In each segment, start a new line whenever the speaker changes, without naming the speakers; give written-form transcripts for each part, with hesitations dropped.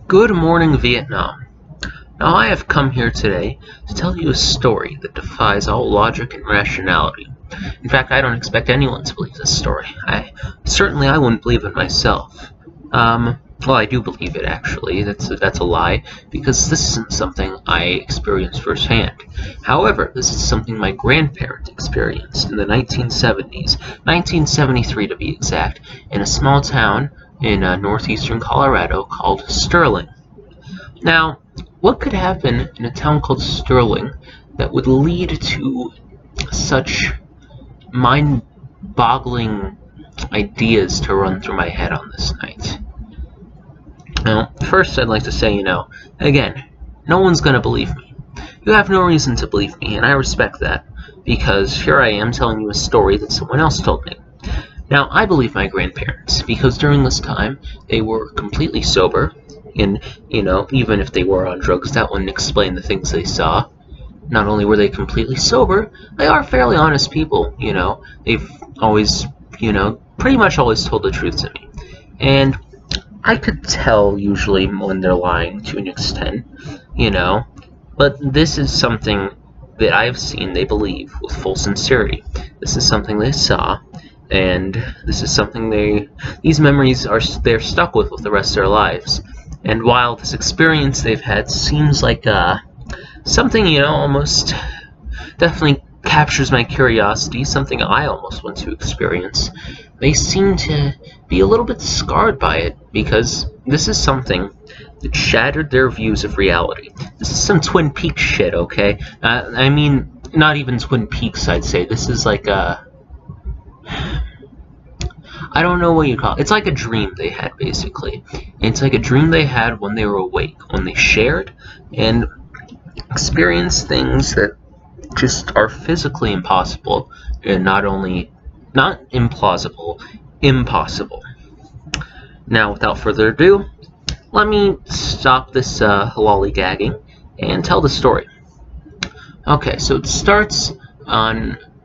Good morning, Vietnam. Now, I have come here today to tell you a story that defies all logic and rationality. In fact, I don't expect anyone to believe this story. I wouldn't believe it myself. Well, I do believe it, actually. That's a lie, because this isn't something I experienced firsthand. However, this is something my grandparents experienced in the 1970s, 1973 to be exact, in a small town in northeastern Colorado called Sterling. Now, what could happen in a town called Sterling that would lead to such mind-boggling ideas to run through my head on this night? Now, first I'd like to say, again, no one's gonna believe me. You have no reason to believe me, and I respect that, because here I am telling you a story that someone else told me. Now, I believe my grandparents, because during this time, they were completely sober, and, even if they were on drugs, that wouldn't explain the things they saw. Not only were they completely sober, they are fairly honest people, They've always, pretty much always told the truth to me. And I could tell, usually, when they're lying, to an extent, But this is something that I've seen they believe with full sincerity. This is something they saw, and this is something these memories they're stuck with the rest of their lives. And while this experience they've had seems like something, almost definitely captures my curiosity, something I almost want to experience, they seem to be a little bit scarred by it, because this is something that shattered their views of reality. This is some Twin Peaks shit, okay? I mean, not even Twin Peaks, I'd say. This is like I don't know what you call it. It's like a dream they had, basically. It's like a dream they had when they were awake, when they shared and experienced things that just are physically impossible, and not implausible, impossible. Now, without further ado, let me stop this lollygagging and tell the story. Okay, so it starts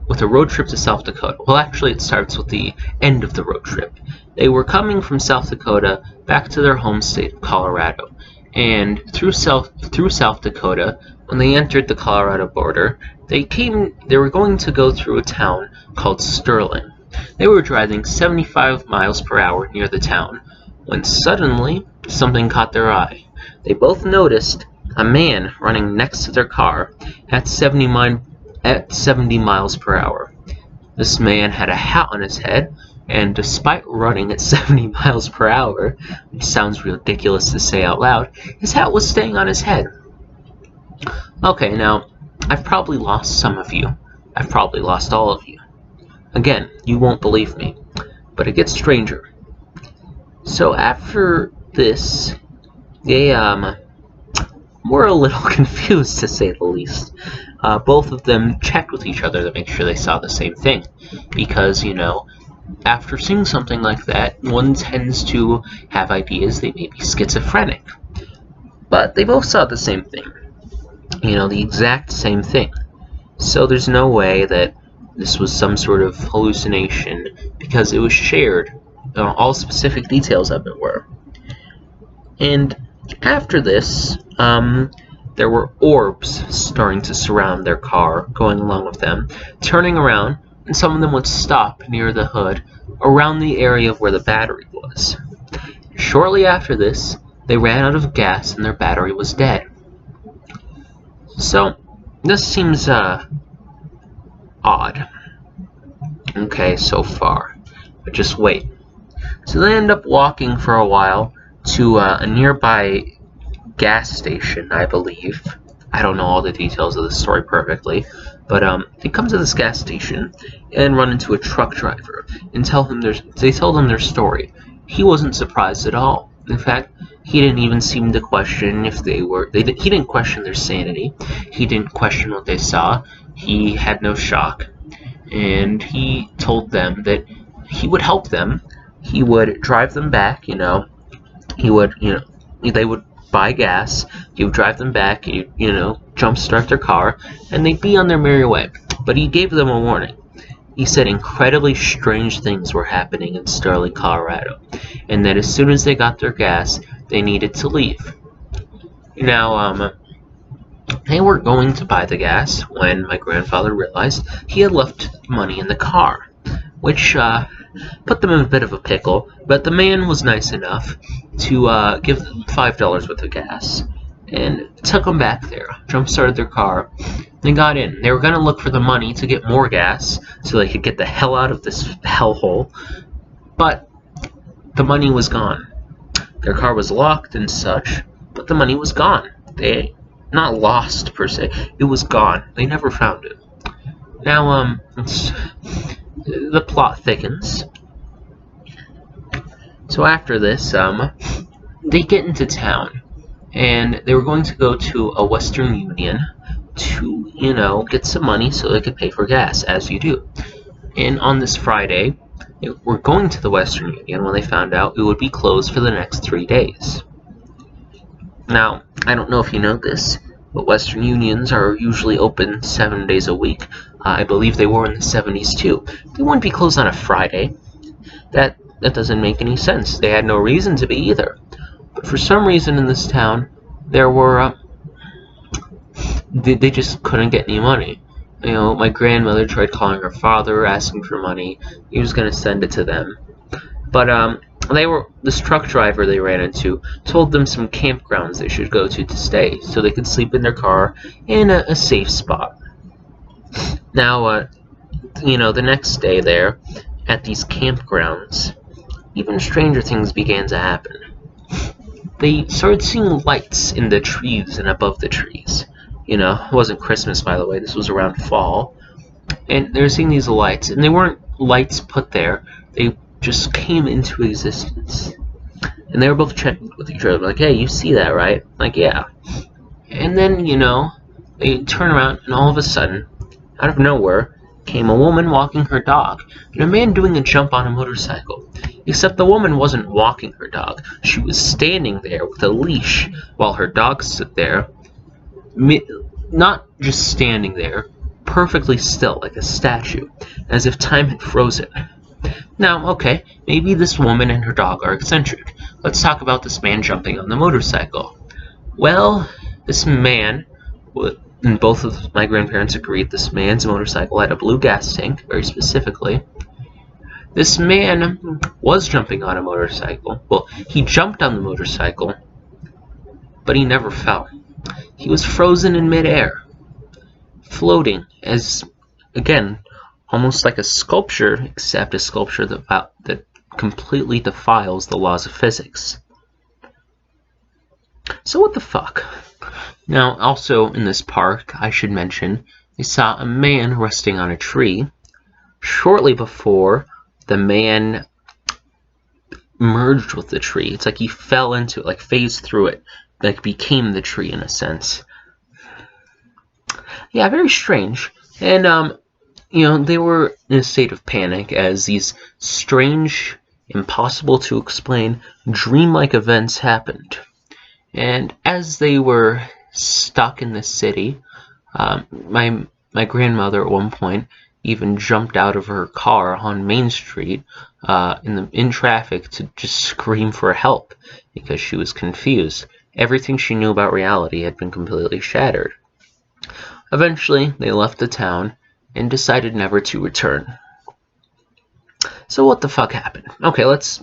with a road trip to South Dakota. Well, actually, it starts with the end of the road trip. They were coming from South Dakota back to their home state of Colorado, and through South Dakota, when they entered the Colorado border, they were going to go through a town called Sterling. They were driving 75 miles per hour near the town, when suddenly something caught their eye. They both noticed a man running next to their car at 70 miles per hour. This man had a hat on his head, and despite running at 70 miles per hour, which sounds ridiculous to say out loud, his hat was staying on his head. Okay, now, I've probably lost some of you. I've probably lost all of you. Again, you won't believe me, but it gets stranger. So after this, they were a little confused, to say the least. Both of them checked with each other to make sure they saw the same thing, because, after seeing something like that, one tends to have ideas they may be schizophrenic. But they both saw the same thing, the exact same thing. So there's no way that this was some sort of hallucination, because it was shared. All specific details of it were. And after this, there were orbs starting to surround their car, going along with them, turning around, and some of them would stop near the hood, around the area of where the battery was. Shortly after this, they ran out of gas and their battery was dead. So, this seems, odd. Okay, so far. But just wait. So they end up walking for a while to a nearby gas station, I believe. I don't know all the details of the story perfectly, but they come to this gas station and run into a truck driver and they tell them their story. He wasn't surprised at all. In fact, he didn't even seem to question if he didn't question their sanity. He didn't question what they saw. He had no shock, and he told them that he would help them. He would drive them back, they would buy gas, he would drive them back, jumpstart their car, and they'd be on their merry way. But he gave them a warning. He said incredibly strange things were happening in Sterling, Colorado, and that as soon as they got their gas, they needed to leave. Now, they were going to buy the gas when my grandfather realized he had left money in the car, which put them in a bit of a pickle, but the man was nice enough to give them $5 worth of gas and took them back there, jump-started their car. They got in. They were going to look for the money to get more gas so they could get the hell out of this hellhole, but the money was gone. Their car was locked and such, but the money was gone. They not lost per se, it was gone. They never found it. Now, the plot thickens. So after this, they get into town, and they were going to go to a Western Union to, get some money so they could pay for gas, as you do. And on this Friday, they were going to the Western Union when they found out it would be closed for the next 3 days. Now, I don't know if you know this, but Western Unions are usually open 7 days a week. I believe they were in the 70s too. They wouldn't be closed on a Friday. That doesn't make any sense. They had no reason to be either. But for some reason in this town, there were they just couldn't get any money. My grandmother tried calling her father, asking for money. He was going to send it to them. But this truck driver they ran into told them some campgrounds they should go to stay, so they could sleep in their car in a safe spot. Now, the next day there, at these campgrounds, even stranger things began to happen. They started seeing lights in the trees and above the trees. It wasn't Christmas, by the way, this was around fall. And they were seeing these lights, and they weren't lights put there, they just came into existence. And they were both checking with each other, like, hey, you see that, right? Like, yeah. And then, they turn around, and all of a sudden, out of nowhere, came a woman walking her dog, and a man doing a jump on a motorcycle. Except the woman wasn't walking her dog. She was standing there with a leash while her dog stood there. Not just standing there, perfectly still, like a statue, as if time had frozen. Now, okay, maybe this woman and her dog are eccentric. Let's talk about this man jumping on the motorcycle. Well, this man, and both of my grandparents agreed this man's motorcycle had a blue gas tank, very specifically. This man was jumping on a motorcycle. Well, he jumped on the motorcycle, but he never fell. He was frozen in midair, floating as, again, almost like a sculpture, except a sculpture that completely defiles the laws of physics. So what the fuck? Now, also in this park, I should mention, they saw a man resting on a tree. Shortly before, the man merged with the tree. It's like he fell into it, like phased through it, like became the tree in a sense. Yeah, very strange. And, they were in a state of panic as these strange, impossible to explain, dreamlike events happened. And as they were stuck in the city, my grandmother at one point even jumped out of her car on Main Street in traffic to just scream for help because she was confused. Everything she knew about reality had been completely shattered. Eventually, they left the town and decided never to return. So what the fuck happened? Okay, let's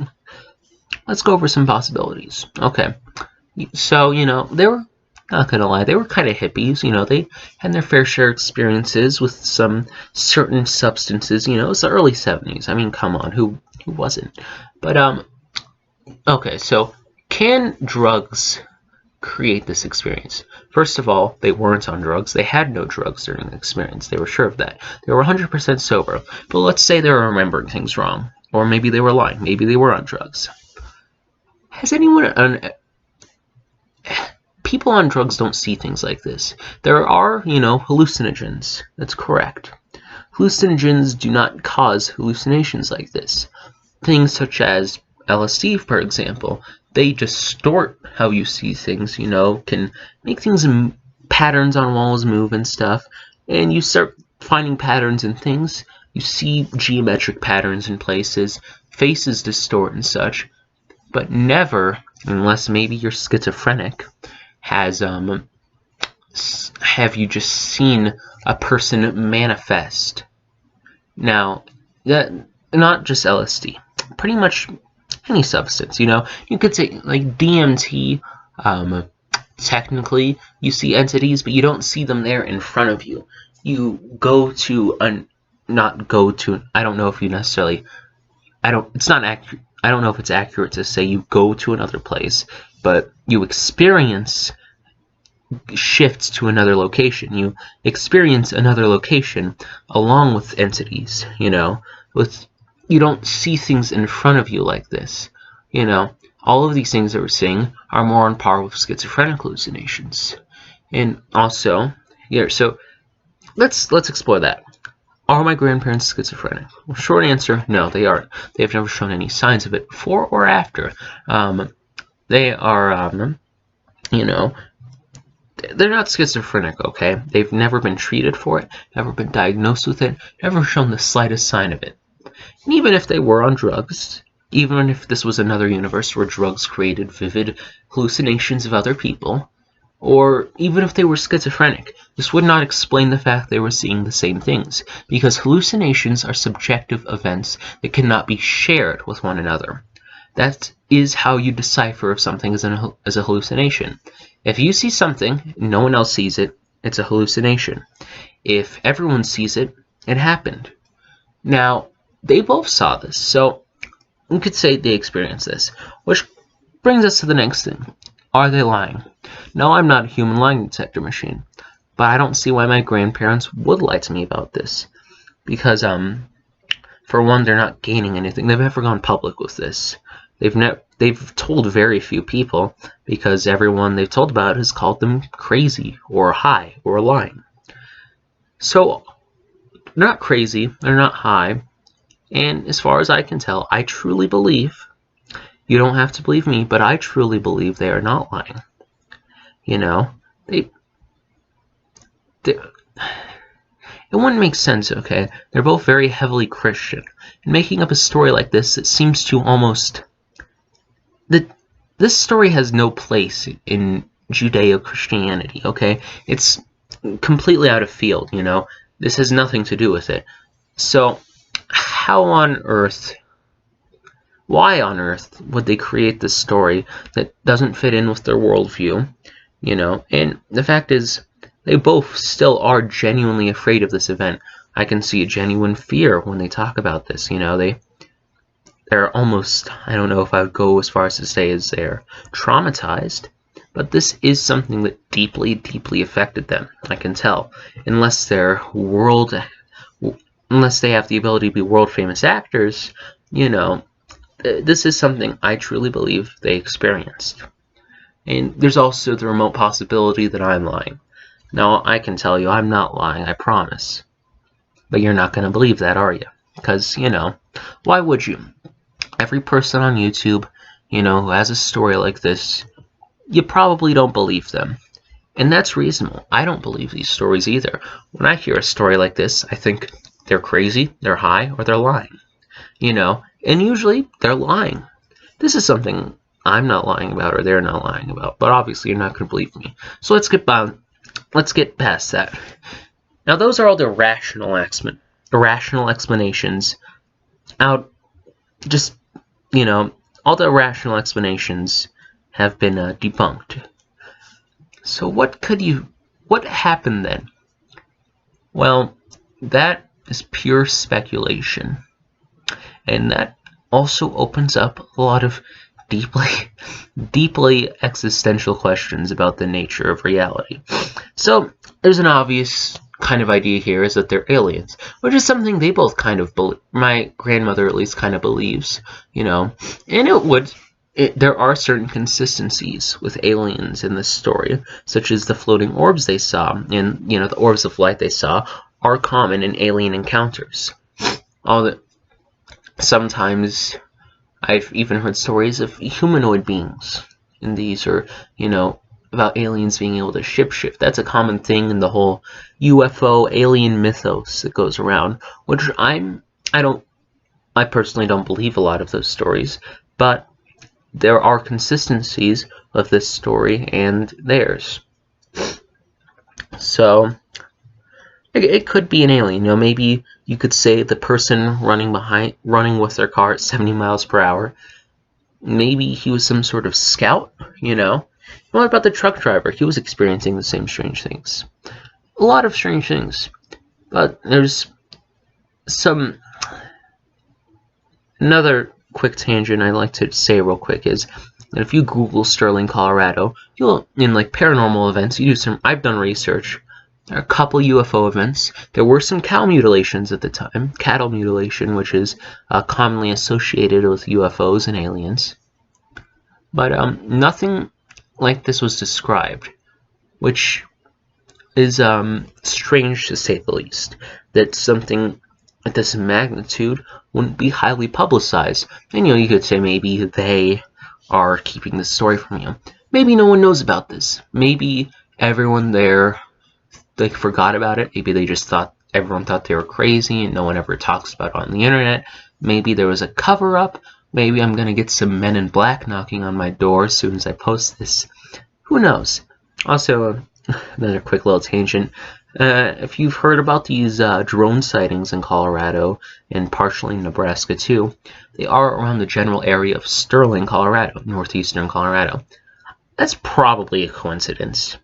go over some possibilities. Okay, so, they were, not gonna lie, they were kind of hippies, they had their fair share of experiences with some certain substances, it's the early 70s, I mean, come on, who wasn't? But, okay, so, can drugs create this experience? First of all, they weren't on drugs. They had no drugs during the experience. They were sure of that. They were 100% sober. But let's say they were remembering things wrong. Or maybe they were lying. Maybe they were on drugs. Has anyone... People on drugs don't see things like this. There are, hallucinogens. That's correct. Hallucinogens do not cause hallucinations like this. Things such as LSD, for example, they distort how you see things, can make things, patterns on walls move and stuff, and you start finding patterns in things. You see geometric patterns in places, faces distort and such, but never unless maybe you're schizophrenic, have you just seen a person manifest? Now, that not just LSD, pretty much any substance, you know? You could say, like, DMT, technically, you see entities, but you don't see them there in front of you. You go to not go to, I don't know if you necessarily, it's not accurate, I don't know if it's accurate to say you go to another place, but you experience shifts to another location. You experience another location along with entities, you know. You don't see things in front of you like this, you know. All of these things that we're seeing are more on par with schizophrenic hallucinations. And also, yeah, so let's explore that. Are my grandparents schizophrenic? Well, short answer, no, they aren't. They have never shown any signs of it before or after. They are, you know, they're not schizophrenic, okay? They've never been treated for it, never been diagnosed with it, never shown the slightest sign of it. And even if they were on drugs, even if this was another universe where drugs created vivid hallucinations of other people, or even if they were schizophrenic, this would not explain the fact they were seeing the same things, because hallucinations are subjective events that cannot be shared with one another. That is how you decipher if something is a hallucination. If you see something, no one else sees it, it's a hallucination. If everyone sees it, it happened. Now, they both saw this, so we could say they experienced this, which brings us to the next thing. Are they lying? No, I'm not a human lying detector machine, but I don't see why my grandparents would lie to me about this. Because, for one, they're not gaining anything. They've never gone public with this. They've told very few people, because everyone they've told about has called them crazy, or high, or lying. So, they're not crazy, they're not high, and as far as I can tell, I truly believe, you don't have to believe me, but I truly believe they are not lying. You know, it wouldn't make sense, okay? They're both very heavily Christian, and making up a story like this, it seems to almost... This story has no place in Judeo-Christianity, okay? It's completely out of field, you know? This has nothing to do with it. So, why on earth would they create this story that doesn't fit in with their worldview, you know? And the fact is, they both still are genuinely afraid of this event. I can see a genuine fear when they talk about this, you know? They're almost, I don't know if I would go as far as to say as they're traumatized, but this is something that deeply, deeply affected them, I can tell. Unless they have the ability to be world-famous actors, you know, this is something I truly believe they experienced. And there's also the remote possibility that I'm lying. Now, I can tell you I'm not lying, I promise. But you're not going to believe that, are you? Because, you know, why would you? Every person on YouTube, you know, who has a story like this, you probably don't believe them. And that's reasonable. I don't believe these stories either. When I hear a story like this, I think they're crazy, they're high, or they're lying. You know, and usually they're lying. This is something I'm not lying about or they're not lying about, but obviously you're not going to believe me. So let's get past that. Now those are all the rational explanations out. Just, you know, all the rational explanations have been debunked. So what happened then? Well, that is pure speculation. And that also opens up a lot of deeply existential questions about the nature of reality. So, there's an obvious kind of idea here is that they're aliens, which is something they both kind of believe. My grandmother at least kind of believes, you know, and there are certain consistencies with aliens in this story, such as the floating orbs they saw, and, you know, the orbs of light they saw are common in alien encounters. Sometimes I've even heard stories of humanoid beings in these, or, you know, about aliens being able to shapeshift. That's a common thing in the whole UFO alien mythos that goes around, which I personally don't believe a lot of those stories, but there are consistencies with this story and theirs. So it could be an alien. Maybe you could say the person running with their car at 70 miles per hour. Maybe he was some sort of scout. What about the truck driver? He was experiencing the same strange things. A lot of strange things. But there's another quick tangent I'd like to say real quick is that if you Google Sterling, Colorado, you'll, in like paranormal events, I've done research. There are a couple UFO events. There were some cow mutilations at the time. Cattle mutilation, which is commonly associated with UFOs and aliens. But nothing like this was described, which is strange to say the least. That something at this magnitude wouldn't be highly publicized. And you could say maybe they are keeping this story from you. Maybe no one knows about this. Maybe everyone there forgot about it. Maybe they just everyone thought they were crazy and no one ever talks about it on the internet. Maybe there was a cover-up. Maybe I'm gonna get some men in black knocking on my door as soon as I post this. Who knows? Also, another quick little tangent. If you've heard about these drone sightings in Colorado and partially in Nebraska too, they are around the general area of Sterling, Colorado, northeastern Colorado. That's probably a coincidence.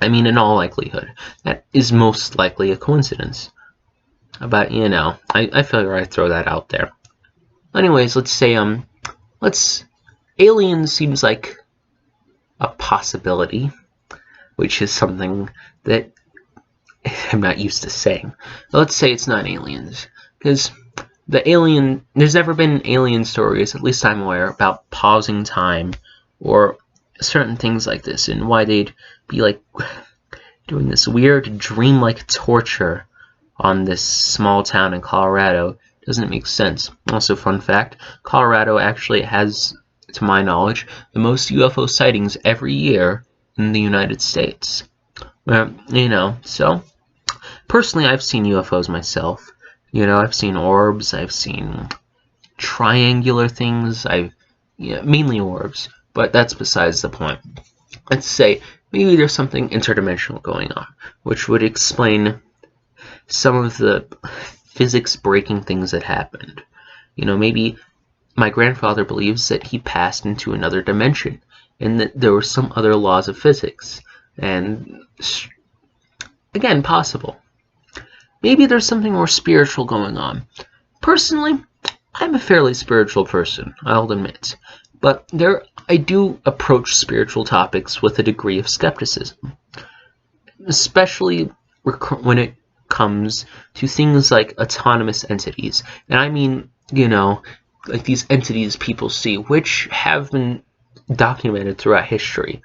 I mean, in all likelihood, that is most likely a coincidence. But, I figure I'd throw that out there. Anyways, let's say, aliens seems like a possibility, which is something that I'm not used to saying. But let's say it's not aliens, because there's never been alien stories, at least I'm aware, about pausing time or certain things like this, and why they'd be like doing this weird dream-like torture on this small town in Colorado. Doesn't make sense. Also, fun fact, Colorado actually has, to my knowledge, the most UFO sightings every year in the United States. So personally, I've seen UFOs myself. I've seen orbs, I've seen triangular things, mainly orbs, but that's besides the point. Let's say maybe there's something interdimensional going on, which would explain some of the physics-breaking things that happened. Maybe my grandfather believes that he passed into another dimension, and that there were some other laws of physics, and again, possible. Maybe there's something more spiritual going on. Personally, I'm a fairly spiritual person, I'll admit, but I do approach spiritual topics with a degree of skepticism, especially when it comes to things like autonomous entities. And I mean, like these entities people see, which have been documented throughout history,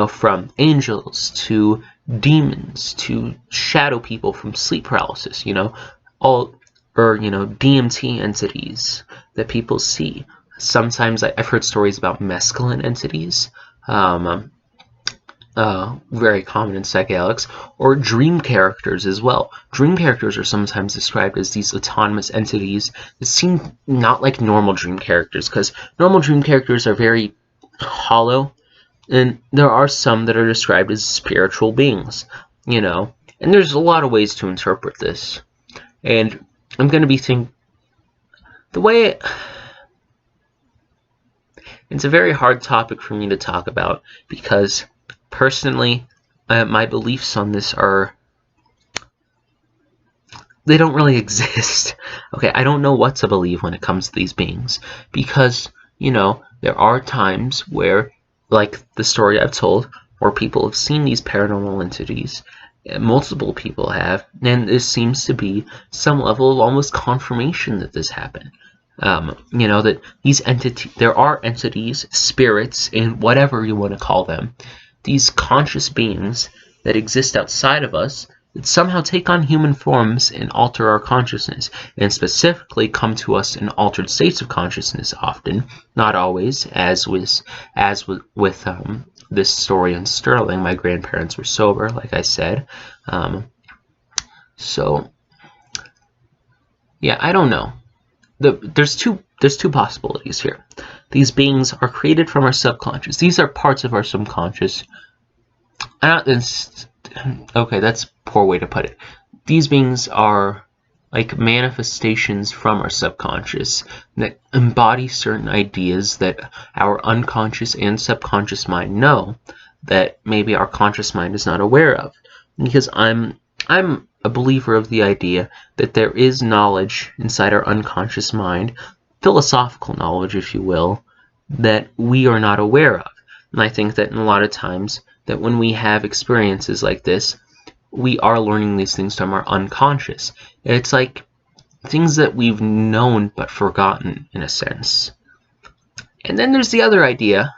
from angels to demons to shadow people from sleep paralysis, DMT entities that people see. Sometimes I've heard stories about mescaline entities, very common in psychedelics, or dream characters as well. Dream characters are sometimes described as these autonomous entities that seem not like normal dream characters, because normal dream characters are very hollow, and there are some that are described as spiritual beings, and there's a lot of ways to interpret this. And I'm going to be thinking, it's a very hard topic for me to talk about, because personally, my beliefs on this they don't really exist. Okay, I don't know what to believe when it comes to these beings, because, there are times where, like the story I've told, where people have seen these paranormal entities, multiple people have, and this seems to be some level of almost confirmation that this happened. That these there are entities, spirits, and whatever you want to call them, these conscious beings that exist outside of us, that somehow take on human forms and alter our consciousness, and specifically come to us in altered states of consciousness often, not always, as with this story in Sterling. My grandparents were sober, like I said. So, yeah, I don't know. There's two possibilities here. these beings are created from our subconscious. These are parts of our subconscious. Okay, that's a poor way to put it. These beings are like manifestations from our subconscious that embody certain ideas that our unconscious and subconscious mind know that maybe our conscious mind is not aware of. Because I'm a believer of the idea that there is knowledge inside our unconscious mind, philosophical knowledge, if you will, that we are not aware of. And I think that in a lot of times that when we have experiences like this, we are learning these things from our unconscious. It's like things that we've known but forgotten, in a sense. And then there's the other idea,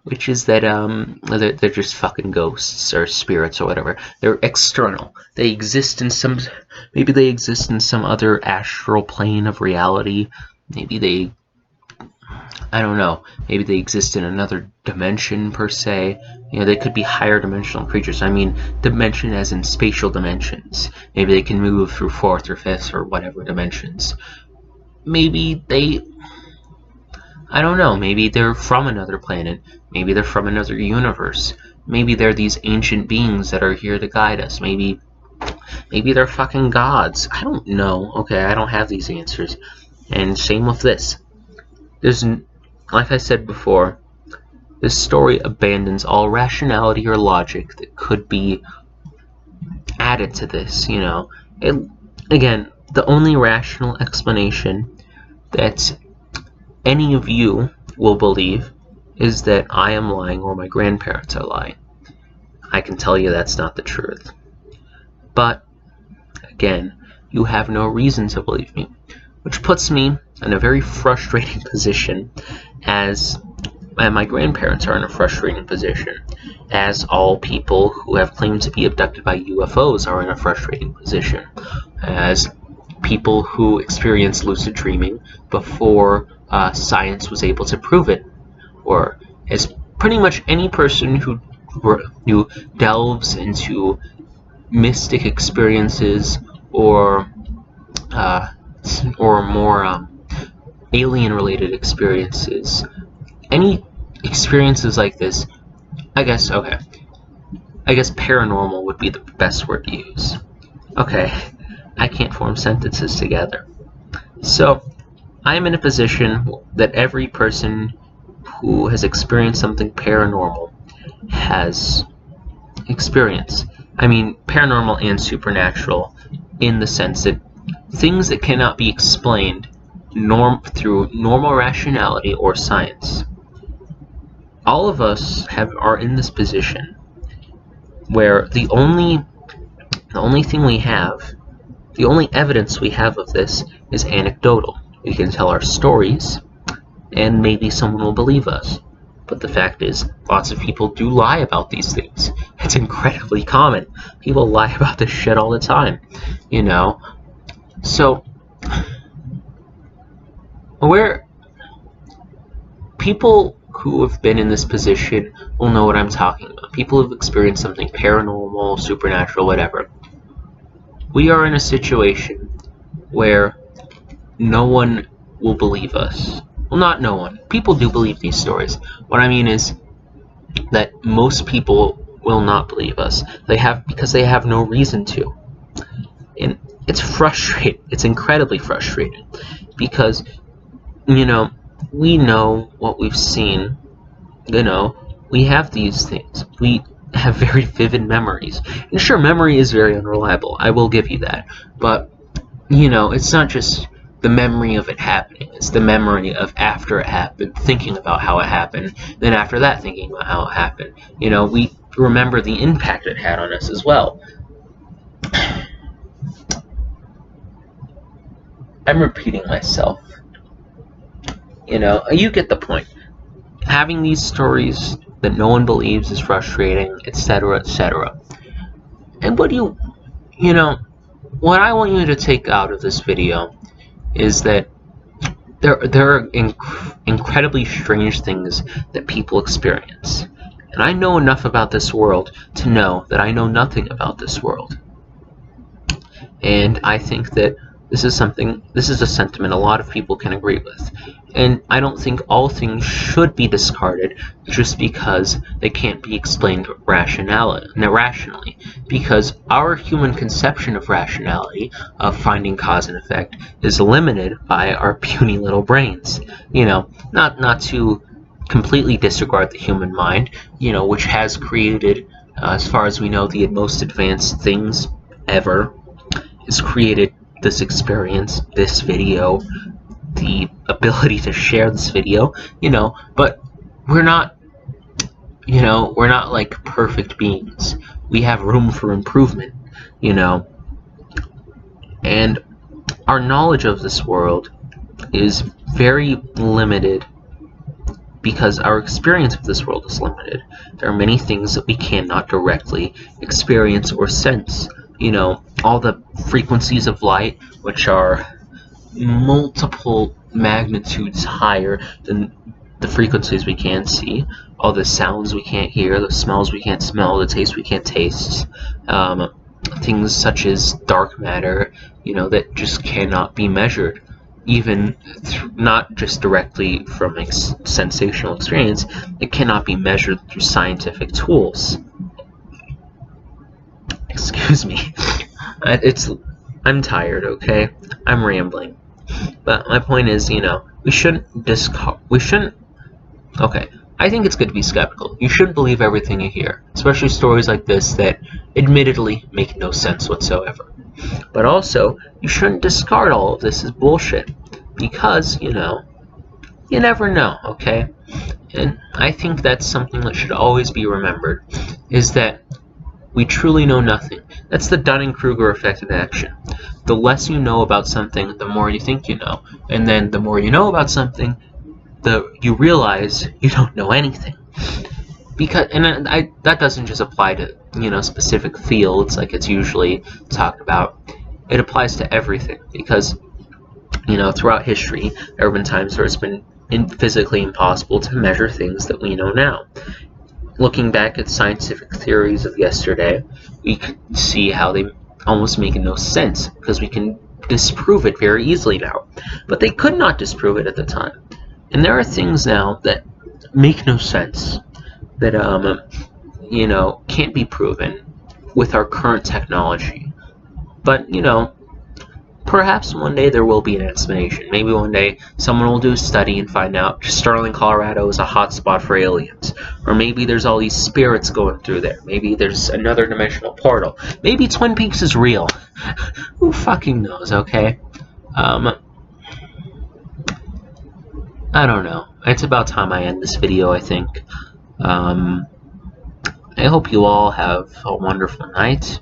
which is that they're just fucking ghosts or spirits or whatever. They're external. They exist in some, maybe they exist in some other astral plane of reality. Maybe they, I don't know, maybe they exist in another dimension per se. You know, they could be higher dimensional creatures. I mean, dimension as in spatial dimensions. Maybe they can move through fourth or fifth or whatever dimensions. Maybe they, I don't know, maybe they're from another planet. Maybe they're from another universe. Maybe they're these ancient beings that are here to guide us. Maybe they're fucking gods. I don't know. Okay, I don't have these answers. And same with this. There's, like I said before, this story abandons all rationality or logic that could be added to this, you know. Again, the only rational explanation that any of you will believe is that I am lying or my grandparents are lying. I can tell you that's not the truth. But, again, you have no reason to believe me, which puts me in a very frustrating position, and my grandparents are in a frustrating position, as all people who have claimed to be abducted by UFOs are in a frustrating position, as people who experience lucid dreaming before science was able to prove it, or as pretty much any person who delves into mystic experiences or more alien-related experiences. Any experiences like this, I guess paranormal would be the best word to use. Okay, I can't form sentences together. So, I'm in a position that every person who has experienced something paranormal has experienced. I mean, paranormal and supernatural, in the sense that things that cannot be explained through normal rationality or science. All of us are in this position where the only thing we have, the only evidence we have of this is anecdotal. We can tell our stories, and maybe someone will believe us. But the fact is, lots of people do lie about these things. It's incredibly common. People lie about this shit all the time, you know? So, people who have been in this position will know what I'm talking about. People who've experienced something paranormal, supernatural, whatever. We are in a situation where no one will believe us. Well, not no one. People do believe these stories. What I mean is that most people will not believe us. Because they have no reason to. And it's frustrating. It's incredibly frustrating. Because, you know, we know what we've seen. You know, we have these things. We have very vivid memories. And sure, memory is very unreliable. I will give you that. But, you know, it's not just the memory of it happening. It's the memory of after it happened, thinking about how it happened. Then after that, thinking about how it happened. You know, we remember the impact it had on us as well. I'm repeating myself. You know, you get the point. Having these stories that no one believes is frustrating, etc., etc. And what I want you to take out of this video is that there are incredibly strange things that people experience. And I know enough about this world to know that I know nothing about this world. And I think that this is a sentiment a lot of people can agree with. And I don't think all things should be discarded just because they can't be explained rationally. Because our human conception of rationality, of finding cause and effect, is limited by our puny little brains. Not to completely disregard the human mind, which has created, as far as we know, the most advanced things ever. Has created this experience, this video, the ability to share this video, but we're not, we're not like perfect beings. We have room for improvement, and our knowledge of this world is very limited because our experience of this world is limited. There are many things that we cannot directly experience or sense. All the frequencies of light, which are multiple magnitudes higher than the frequencies we can see, all the sounds we can't hear, the smells we can't smell, the taste we can't taste, things such as dark matter, that just cannot be measured, even not just directly from sensational experience. It cannot be measured through scientific tools. Excuse me. I'm tired, okay? I'm rambling. But my point is, we shouldn't okay, I think it's good to be skeptical. You shouldn't believe everything you hear, especially stories like this that admittedly make no sense whatsoever. But also, you shouldn't discard all of this as bullshit, because, you never know, okay? And I think that's something that should always be remembered, is that we truly know nothing. That's the Dunning-Kruger effect in action. The less you know about something, the more you think you know. And then the more you know about something, you realize you don't know anything. That doesn't just apply to, specific fields like it's usually talked about. It applies to everything, because, throughout history, there have been times where it's been physically impossible to measure things that we know now. Looking back at scientific theories of yesterday, we could see how they almost make no sense, because we can disprove it very easily now. But they could not disprove it at the time. And there are things now that make no sense, that, can't be proven with our current technology. But, perhaps one day there will be an explanation. Maybe one day someone will do a study and find out Sterling, Colorado is a hotspot for aliens. Or maybe there's all these spirits going through there. Maybe there's another dimensional portal. Maybe Twin Peaks is real. Who fucking knows, okay? I don't know. It's about time I end this video, I think. I hope you all have a wonderful night,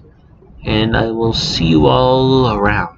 and I will see you all around.